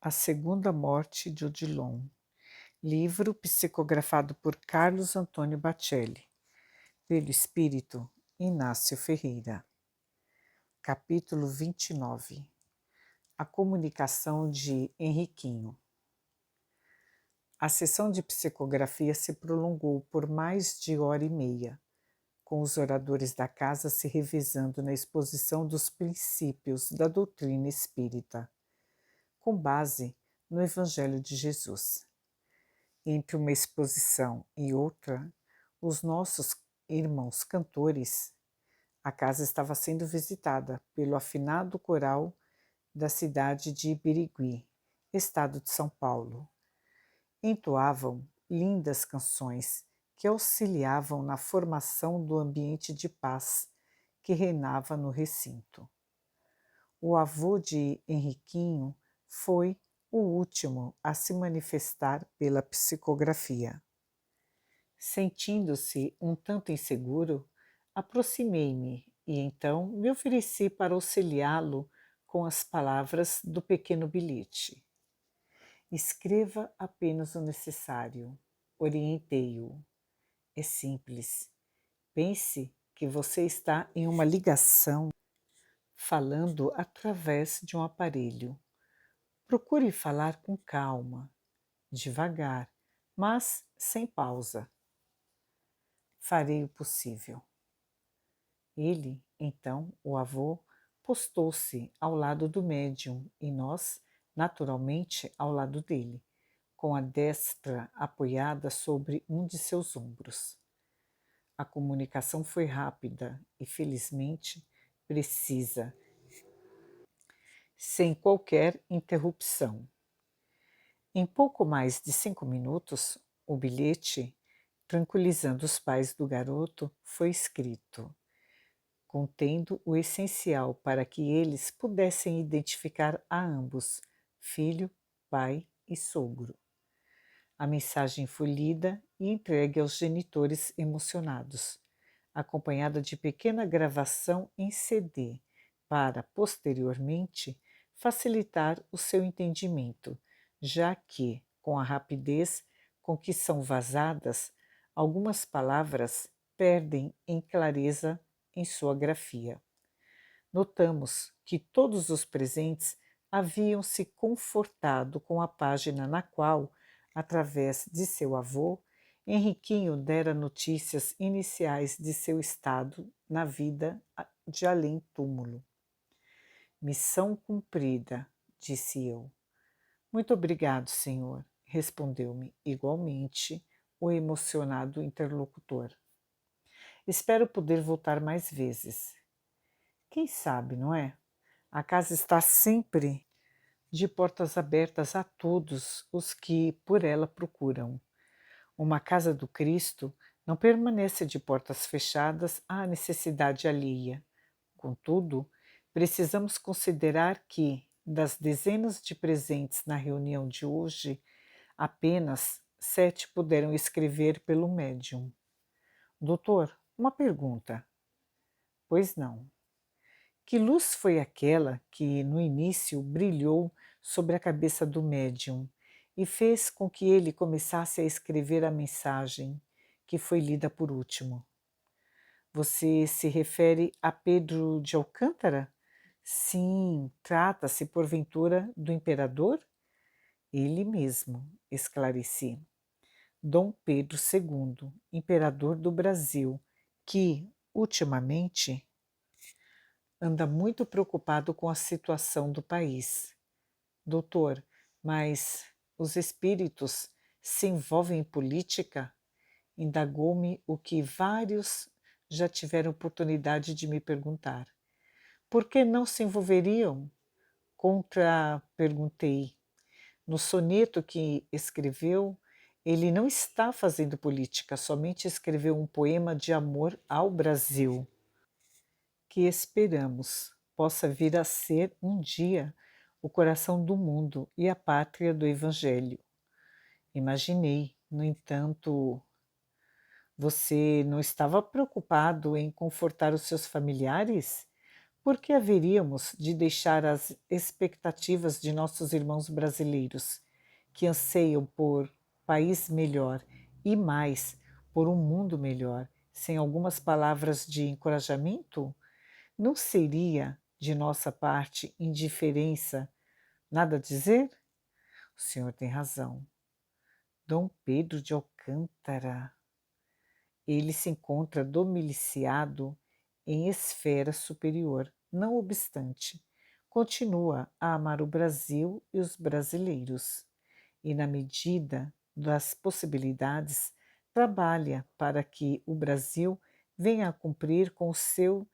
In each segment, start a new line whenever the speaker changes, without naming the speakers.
A Segunda Morte de Odilon. Livro psicografado por Carlos Antônio Bacelli. Pelo espírito Inácio Ferreira. Capítulo 29. A comunicação de Henriquinho. A sessão de psicografia se prolongou por mais de hora e meia, com os oradores da casa se revezando na exposição dos princípios da doutrina espírita, com base no Evangelho de Jesus. Entre uma exposição e outra, os nossos irmãos cantores, a casa estava sendo visitada pelo afinado coral da cidade de Birigui, estado de São Paulo. Entoavam lindas canções que auxiliavam na formação do ambiente de paz que reinava no recinto. O avô de Henriquinho foi o último a se manifestar pela psicografia. Sentindo-se um tanto inseguro, aproximei-me e então me ofereci para auxiliá-lo com as palavras do pequeno bilhete. Escreva apenas o necessário. Orientei-o. É simples. Pense que você está em uma ligação, falando através de um aparelho. Procure falar com calma, devagar, mas sem pausa. Farei o possível. Ele, então, o avô, postou-se ao lado do médium e nós, naturalmente, ao lado dele, com a destra apoiada sobre um de seus ombros. A comunicação foi rápida e, felizmente, precisa, sem qualquer interrupção. Em pouco mais de 5 minutos, o bilhete, tranquilizando os pais do garoto, foi escrito, contendo o essencial para que eles pudessem identificar a ambos, filho, pai e sogro. A mensagem foi lida e entregue aos genitores emocionados, acompanhada de pequena gravação em CD, para, posteriormente, facilitar o seu entendimento, já que, com a rapidez com que são vazadas, algumas palavras perdem em clareza em sua grafia. Notamos que todos os presentes haviam se confortado com a página na qual, através de seu avô, Henriquinho dera notícias iniciais de seu estado na vida de além-túmulo. Missão cumprida, disse eu. Muito obrigado, senhor, respondeu-me igualmente o emocionado interlocutor. Espero poder voltar mais vezes. Quem sabe, não é? A casa está sempre de portas abertas a todos os que por ela procuram. Uma casa do Cristo não permanece de portas fechadas à necessidade alheia. Contudo, precisamos considerar que, das dezenas de presentes na reunião de hoje, apenas 7 puderam escrever pelo médium. Doutor, uma pergunta. Pois não. Que luz foi aquela que, no início, brilhou sobre a cabeça do médium e fez com que ele começasse a escrever a mensagem, que foi lida por último? Você se refere a Pedro de Alcântara? Sim, trata-se, porventura, do imperador? Ele mesmo, esclareci. Dom Pedro II, imperador do Brasil, que, ultimamente, anda muito preocupado com a situação do país. Doutor, mas os espíritos se envolvem em política? Indagou-me o que vários já tiveram oportunidade de me perguntar. Por que não se envolveriam? Perguntei. No soneto que escreveu, ele não está fazendo política, somente escreveu um poema de amor ao Brasil, que esperamos possa vir a ser um dia o coração do mundo e a pátria do Evangelho. Imaginei, no entanto, você não estava preocupado em confortar os seus familiares? Por que haveríamos de deixar as expectativas de nossos irmãos brasileiros, que anseiam por país melhor e mais, por um mundo melhor, sem algumas palavras de encorajamento? Não seria, de nossa parte, indiferença nada a dizer? O senhor tem razão. Dom Pedro de Alcântara. Ele se encontra domiciliado em esfera superior. Não obstante, continua a amar o Brasil e os brasileiros, e, na medida das possibilidades, trabalha para que o Brasil venha a cumprir com o seu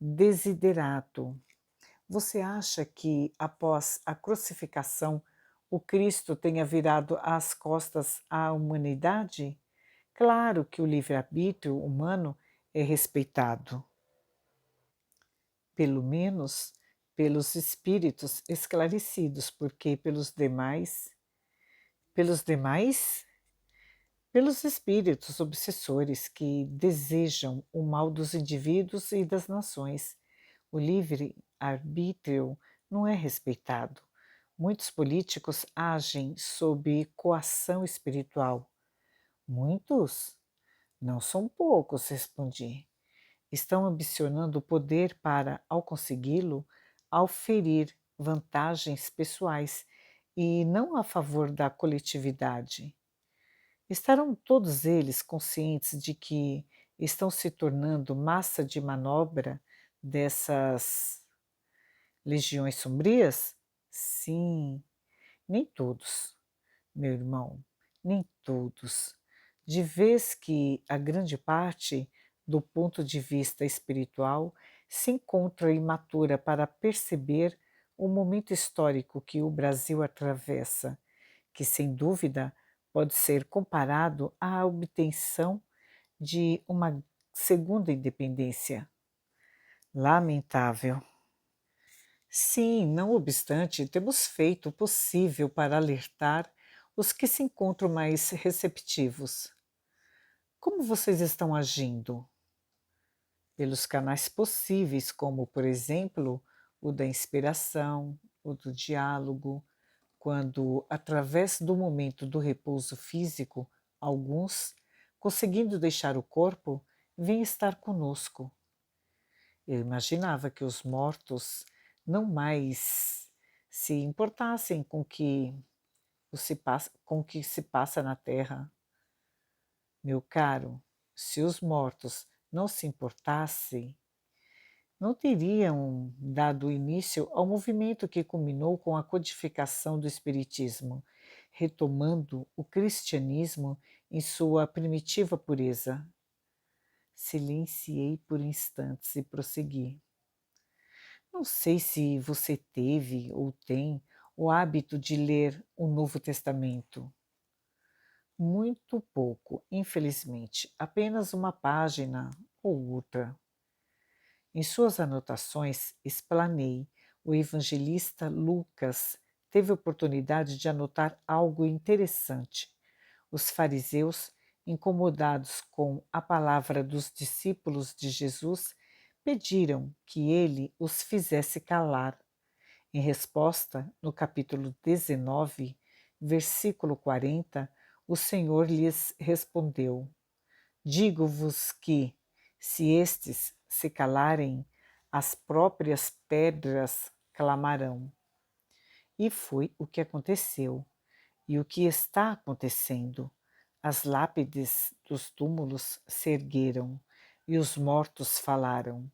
desiderato. Você acha que, após a crucificação, o Cristo tenha virado as costas à humanidade? Claro que o livre-arbítrio humano é respeitado, pelo menos pelos espíritos esclarecidos, porque pelos demais, pelos espíritos obsessores que desejam o mal dos indivíduos e das nações. O livre-arbítrio não é respeitado. Muitos políticos agem sob coação espiritual. Muitos? Não são poucos, respondi. Estão ambicionando o poder para, ao consegui-lo, auferir vantagens pessoais e não a favor da coletividade. Estarão todos eles conscientes de que estão se tornando massa de manobra dessas legiões sombrias? Sim, nem todos, meu irmão, nem todos. De vez que a grande parte, do ponto de vista espiritual, se encontra imatura para perceber o momento histórico que o Brasil atravessa, que sem dúvida pode ser comparado à obtenção de uma segunda independência. Lamentável. Sim, não obstante, temos feito o possível para alertar os que se encontram mais receptivos. Como vocês estão agindo? Pelos canais possíveis, como, por exemplo, o da inspiração, o do diálogo, quando, através do momento do repouso físico, alguns, conseguindo deixar o corpo, vêm estar conosco. Eu imaginava que os mortos não mais se importassem com o que se passa na Terra. Meu caro, se os mortos não se importassem, não teriam dado início ao movimento que culminou com a codificação do Espiritismo, retomando o cristianismo em sua primitiva pureza. Silenciei por instantes e prossegui. Não sei se você teve ou tem o hábito de ler o Novo Testamento. Muito pouco, infelizmente, apenas uma página ou outra. Em suas anotações, explanei, o evangelista Lucas teve oportunidade de anotar algo interessante. Os fariseus, incomodados com a palavra dos discípulos de Jesus, pediram que ele os fizesse calar. Em resposta, no capítulo 19, versículo 40, o Senhor lhes respondeu: Digo-vos que, se estes se calarem, as próprias pedras clamarão. E foi o que aconteceu, e o que está acontecendo. As lápides dos túmulos se ergueram, e os mortos falaram.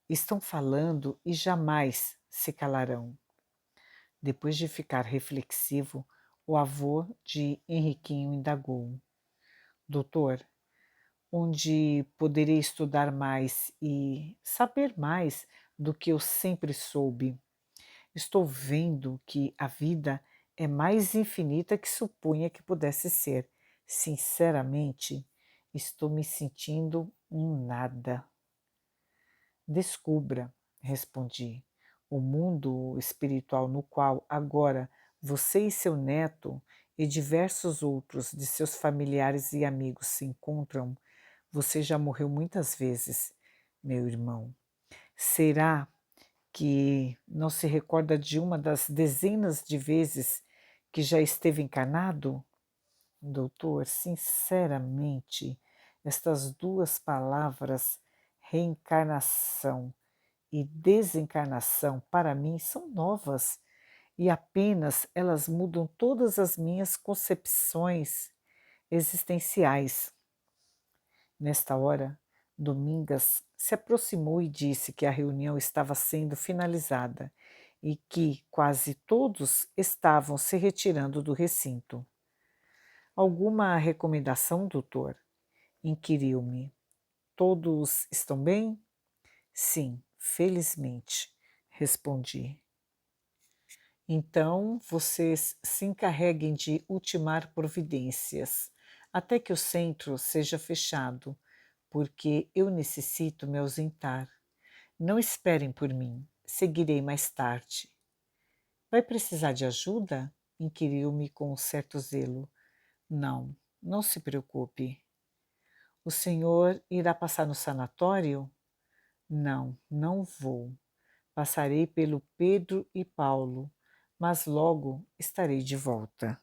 Estão falando e jamais se calarão. Depois de ficar reflexivo, o avô de Henriquinho indagou: Doutor, onde poderei estudar mais e saber mais do que eu sempre soube? Estou vendo que a vida é mais infinita que supunha que pudesse ser. Sinceramente, estou me sentindo um nada. Descubra, respondi, o mundo espiritual no qual agora você e seu neto e diversos outros de seus familiares e amigos se encontram. Você já morreu muitas vezes, meu irmão. Será que não se recorda de uma das dezenas de vezes que já esteve encarnado? Doutor, sinceramente, estas duas palavras, reencarnação e desencarnação, para mim são novas e apenas elas mudam todas as minhas concepções existenciais. Nesta hora, Domingas se aproximou e disse que a reunião estava sendo finalizada e que quase todos estavam se retirando do recinto. Alguma recomendação, doutor? Inquiriu-me. Todos estão bem? Sim, felizmente, respondi. Então, vocês se encarreguem de ultimar providências, até que o centro seja fechado, porque eu necessito me ausentar. Não esperem por mim, seguirei mais tarde. Vai precisar de ajuda? Inquiriu-me com um certo zelo. Não, não se preocupe. O senhor irá passar no sanatório? Não, não vou. Passarei pelo Pedro e Paulo, mas logo estarei de volta.